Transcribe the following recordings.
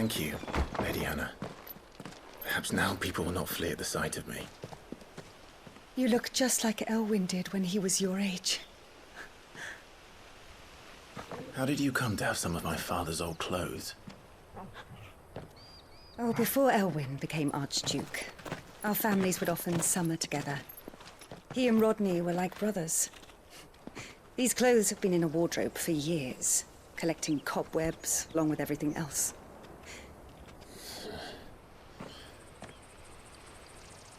Thank you, Lady Hannah. Perhaps now people will not flee at the sight of me. You look just like Elwyn did when he was your age. How did you come to have some of my father's old clothes? Oh, before Elwyn became Archduke, our families would often summer together. He and Rodney were like brothers. These clothes have been in a wardrobe for years, collecting cobwebs along with everything else.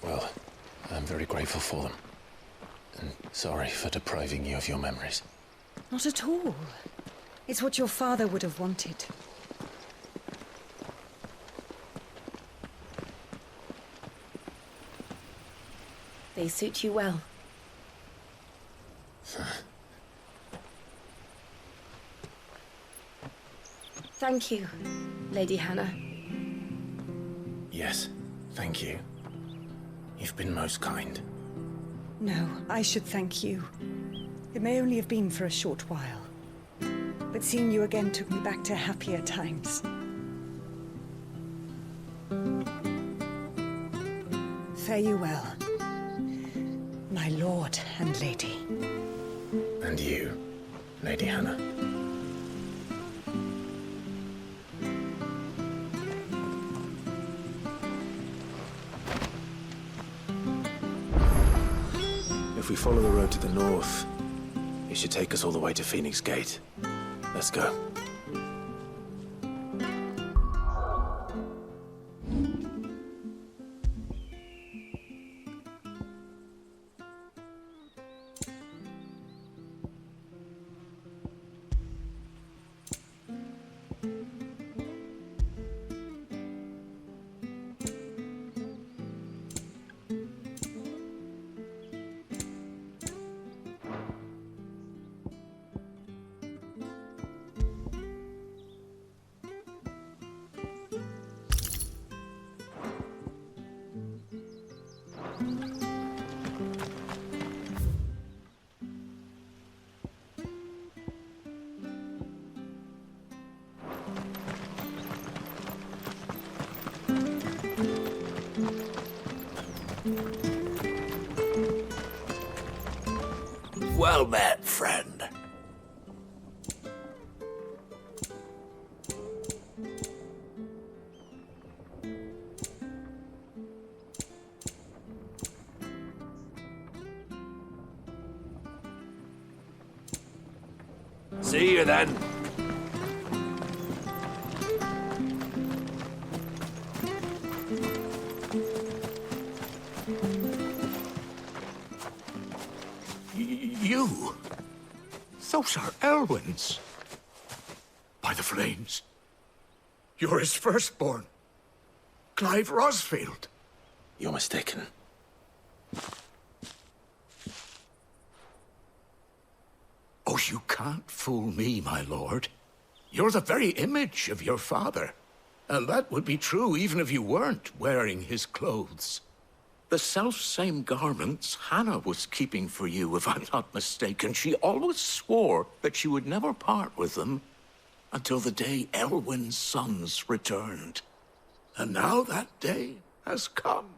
Well, I'm very grateful for them. And sorry for depriving you of your memories. Not at all. It's what your father would have wanted. They suit you well. Thank you, Lady Hannah. Yes, thank you. You've been most kind. No, I should thank you. It may only have been for a short while, but seeing you again took me back to happier times. Fare you well, my lord and lady. And you, Lady Hannah. If we follow the road to the north, it should take us all the way to Phoenix Gate. Let's go. Well met, friend. See you then. You? Those are Elwyn's. By the flames. You're his firstborn. Clive Rosfield. You're mistaken. Oh, you can't fool me, my lord. You're the very image of your father. And that would be true even if you weren't wearing his clothes. The self-same garments Hannah was keeping for you, if I'm not mistaken. She always swore that she would never part with them until the day Elwyn's sons returned. And now that day has come.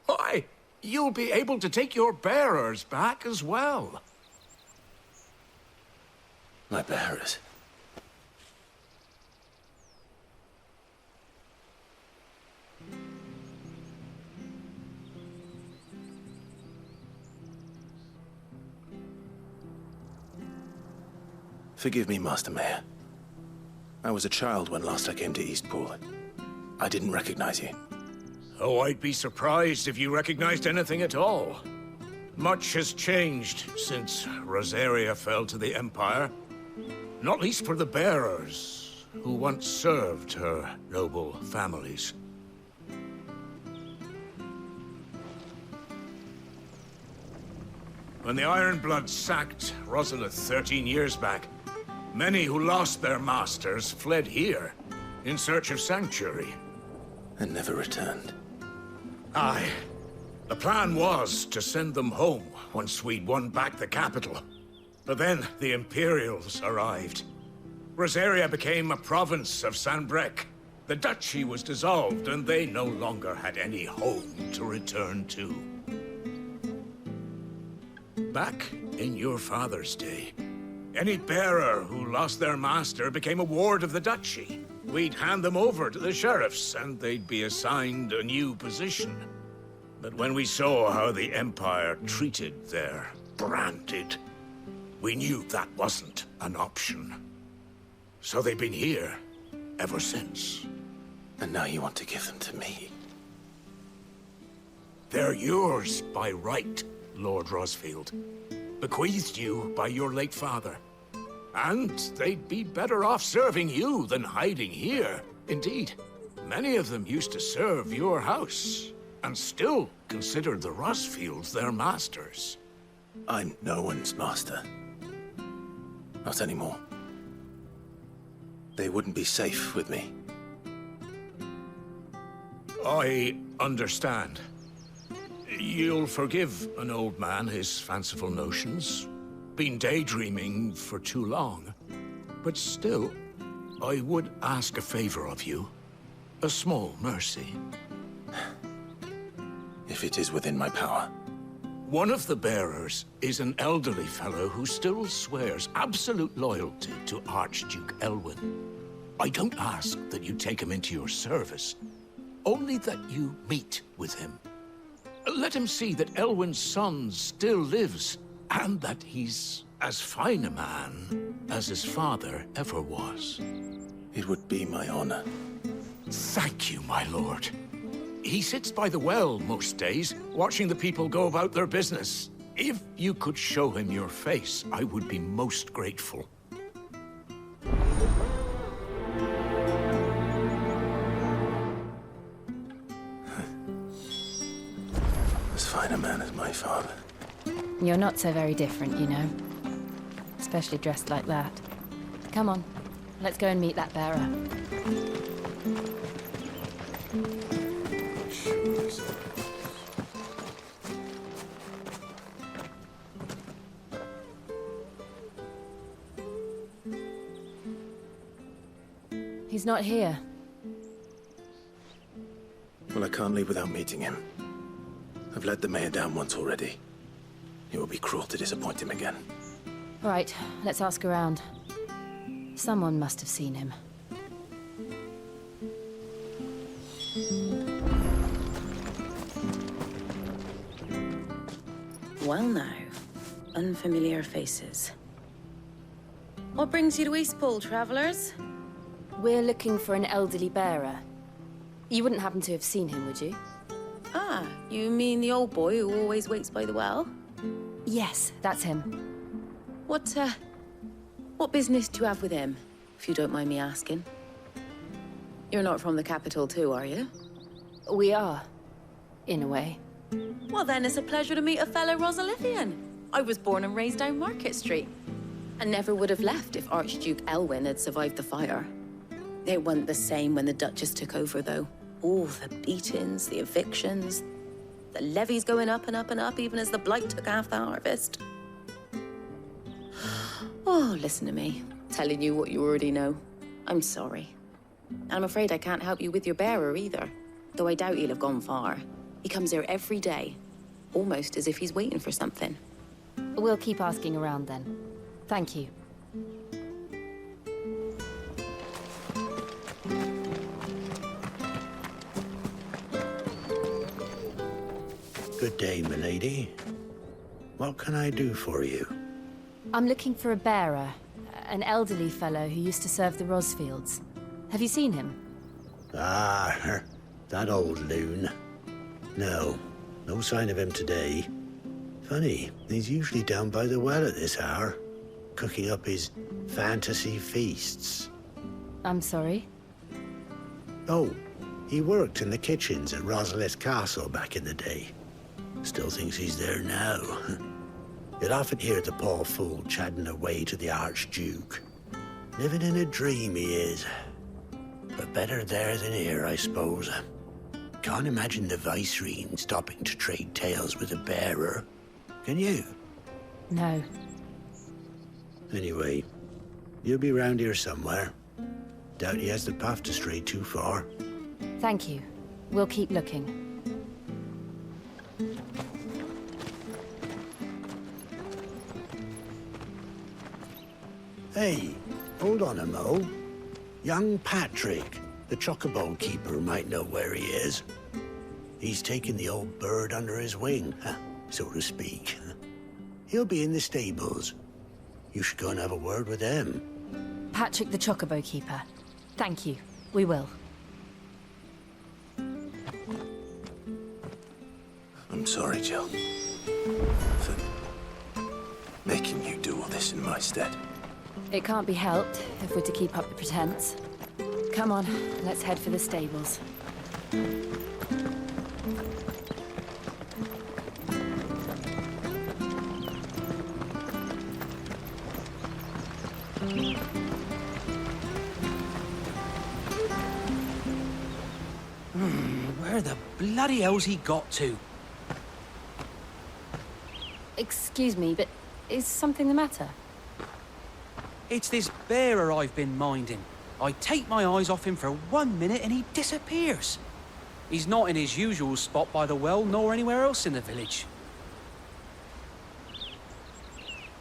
Why, you'll be able to take your bearers back as well. My bearers. Forgive me, Master Mayor. I was a child when last I came to Eastpool. I didn't recognize you. Oh, I'd be surprised if you recognized anything at all. Much has changed since Rosaria fell to the Empire. Not least for the bearers, who once served her noble families. When the Ironbloods sacked Rosalith 13 years back, many who lost their masters fled here, in search of sanctuary. And never returned. Aye. The plan was to send them home once we'd won back the capital. But then the Imperials arrived. Rosaria became a province of Sanbreque. The duchy was dissolved, and they no longer had any home to return to. Back in your father's day, any bearer who lost their master became a ward of the duchy. We'd hand them over to the sheriffs, and they'd be assigned a new position. But when we saw how the Empire treated their branded, we knew that wasn't an option. So they've been here ever since. And now you want to give them to me? They're yours by right, Lord Rosfield. Bequeathed you by your late father. And they'd be better off serving you than hiding here. Indeed, many of them used to serve your house, and still considered the Rosfields their masters. I'm no one's master. Not anymore. They wouldn't be safe with me. I understand. You'll forgive an old man his fanciful notions. Been daydreaming for too long. But still, I would ask a favor of you. A small mercy. If it is within my power. One of the bearers is an elderly fellow who still swears absolute loyalty to Archduke Elwyn. I don't ask that you take him into your service, only that you meet with him. Let him see that Elwyn's son still lives, and that he's as fine a man as his father ever was. It would be my honor. Thank you, my lord. He sits by the well most days, watching the people go about their business. If you could show him your face, I would be most grateful. As fine a man as my father. You're not so very different, you know. Especially dressed like that. Come on, let's go and meet that bearer. He's not here. Well, I can't leave without meeting him. I've let the mayor down once already. It would be cruel to disappoint him again. All right, let's ask around. Someone must have seen him. Well now, unfamiliar faces. What brings you to Eastpool, travelers? We're looking for an elderly bearer. You wouldn't happen to have seen him, would you? Ah, you mean the old boy who always waits by the well? Yes, that's him. What business do you have with him, if you don't mind me asking? You're not from the capital too, are you? We are, in a way. Well then, it's a pleasure to meet a fellow Rosalifian. I was born and raised down Market Street. And never would have left if Archduke Elwyn had survived the fire. It wasn't the same when the Duchess took over, though. All the beatings, the evictions, the levies going up and up and up, even as the blight took half the harvest. Oh, listen to me, telling you what you already know. I'm sorry. And I'm afraid I can't help you with your bearer either, though I doubt he'll have gone far. He comes here every day, almost as if he's waiting for something. We'll keep asking around then. Thank you. Good day, milady. What can I do for you? I'm looking for a bearer, an elderly fellow who used to serve the Rosfields. Have you seen him? Ah, that old loon. No sign of him today. Funny, he's usually down by the well at this hour, cooking up his fantasy feasts. I'm sorry? Oh, he worked in the kitchens at Rosalith Castle back in the day. Still thinks he's there now. You'd often hear the poor fool chatting away to the Archduke. Living in a dream he is. But better there than here, I suppose. Can't imagine the Vicereine stopping to trade tales with a bearer. Can you? No. Anyway, He'll be round here somewhere. Doubt he has the path to stray too far. Thank you. We'll keep looking. Hey, hold on a mo. Young Patrick, the chocobo keeper, might know where he is. He's taken the old bird under his wing, so to speak. He'll be in the stables. You should go and have a word with him. Patrick the Chocobo Keeper. Thank you. We will. I'm sorry, Jill. For making you do all this in my stead. It can't be helped if we're to keep up the pretense. Come on, let's head for the stables. Where the bloody hell's he got to? Excuse me, but is something the matter? It's this bearer I've been minding. I take my eyes off him for 1 minute and he disappears. He's not in his usual spot by the well, nor anywhere else in the village.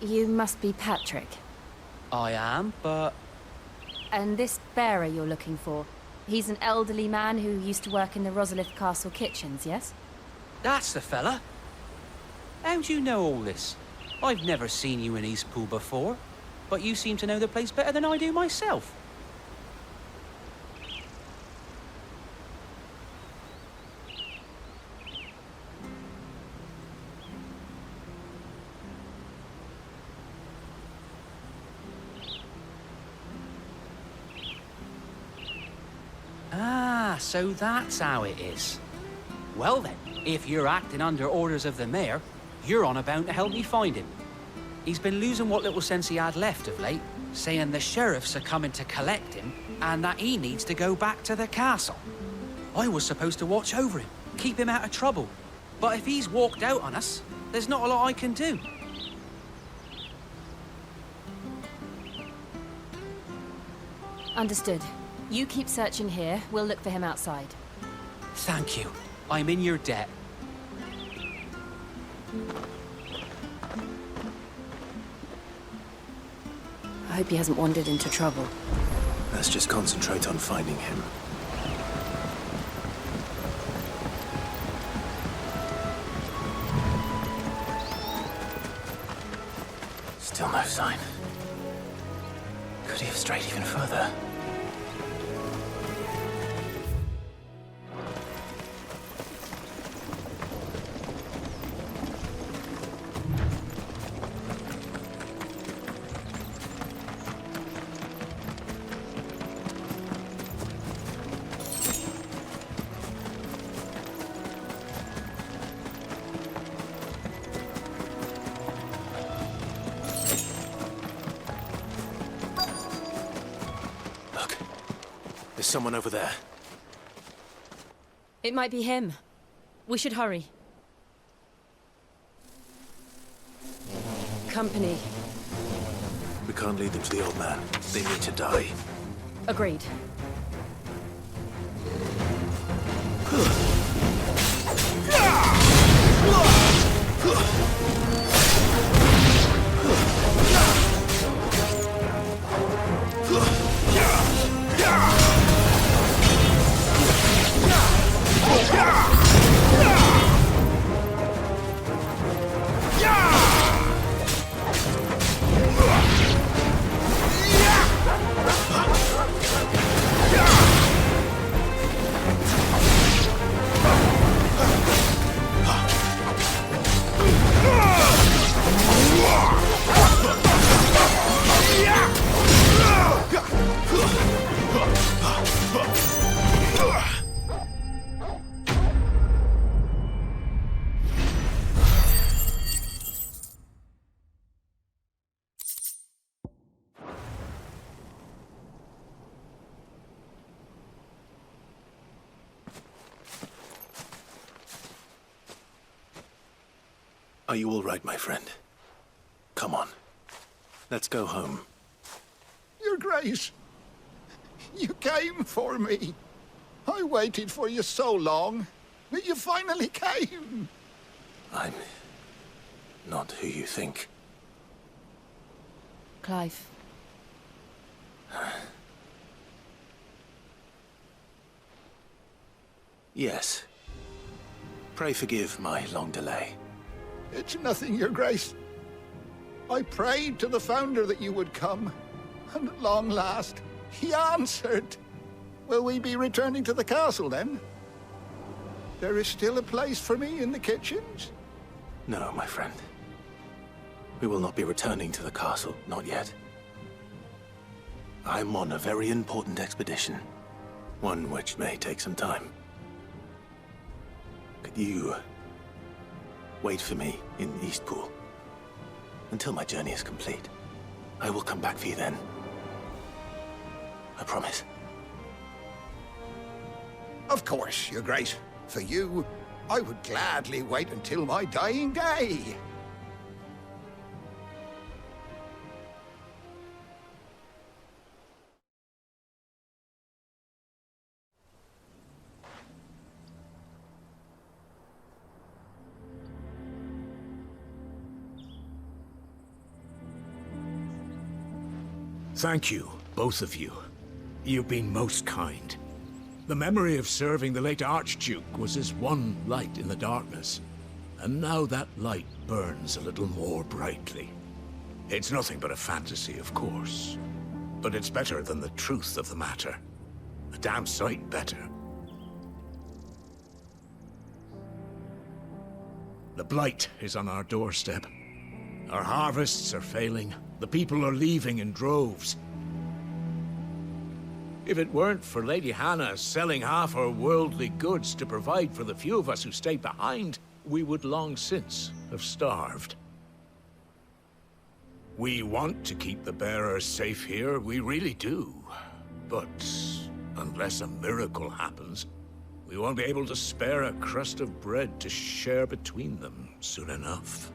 You must be Patrick. I am, but... And this bearer you're looking for, he's an elderly man who used to work in the Rosalith Castle kitchens, yes? That's the fella. How do you know all this? I've never seen you in Eastpool before, but you seem to know the place better than I do myself. Ah, so that's how it is. Well then, if you're acting under orders of the mayor, you're on about to help me find him. He's been losing what little sense he had left of late, saying the sheriffs are coming to collect him and that he needs to go back to the castle. I was supposed to watch over him, keep him out of trouble. But if he's walked out on us, there's not a lot I can do. Understood. You keep searching here, we'll look for him outside. Thank you. I'm in your debt. I hope he hasn't wandered into trouble. Let's just concentrate on finding him. Still no sign. Could he have strayed even further? There's someone over there. It might be him. We should hurry. Company. We can't lead them to the old man. They need to die. Agreed. Are you all right, my friend? Come on. Let's go home. Grace. You came for me. I waited for you so long. You finally came. I'm not who you think. Clive. Yes. Pray forgive my long delay. It's nothing, Your Grace. I prayed to the Founder that you would come, and at long last, he answered. Will we be returning to the castle, then? There is still a place for me in the kitchens? No, my friend. We will not be returning to the castle, not yet. I'm on a very important expedition. One which may take some time. Could you wait for me in Eastpool until my journey is complete? I will come back for you then. I promise. Of course, Your Grace. For you, I would gladly wait until my dying day. Thank you, both of you. You've been most kind. The memory of serving the late Archduke was as one light in the darkness, and now that light burns a little more brightly. It's nothing but a fantasy, of course, but it's better than the truth of the matter. A damn sight better. The blight is on our doorstep. Our harvests are failing. The people are leaving in droves. If it weren't for Lady Hannah selling half her worldly goods to provide for the few of us who stayed behind, we would long since have starved. We want to keep the bearers safe here, we really do. But unless a miracle happens, we won't be able to spare a crust of bread to share between them soon enough.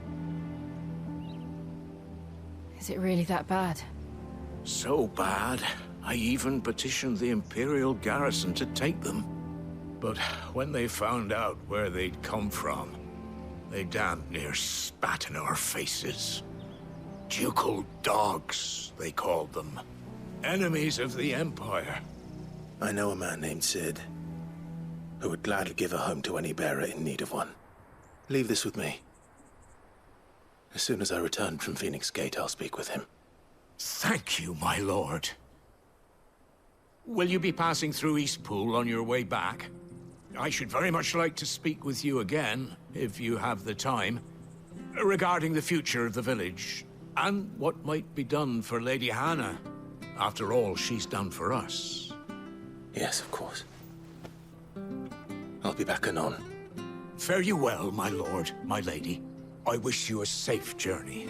Is it really that bad? So bad, I even petitioned the Imperial garrison to take them. But when they found out where they'd come from, they damn near spat in our faces. Ducal dogs, they called them. Enemies of the Empire. I know a man named Sid, who would gladly give a home to any bearer in need of one. Leave this with me. As soon as I return from Phoenix Gate, I'll speak with him. Thank you, my lord. Will you be passing through Eastpool on your way back? I should very much like to speak with you again, if you have the time, regarding the future of the village, and what might be done for Lady Hannah. After all she's done for us. Yes, of course. I'll be back anon. Fare you well, my lord, my lady. I wish you a safe journey.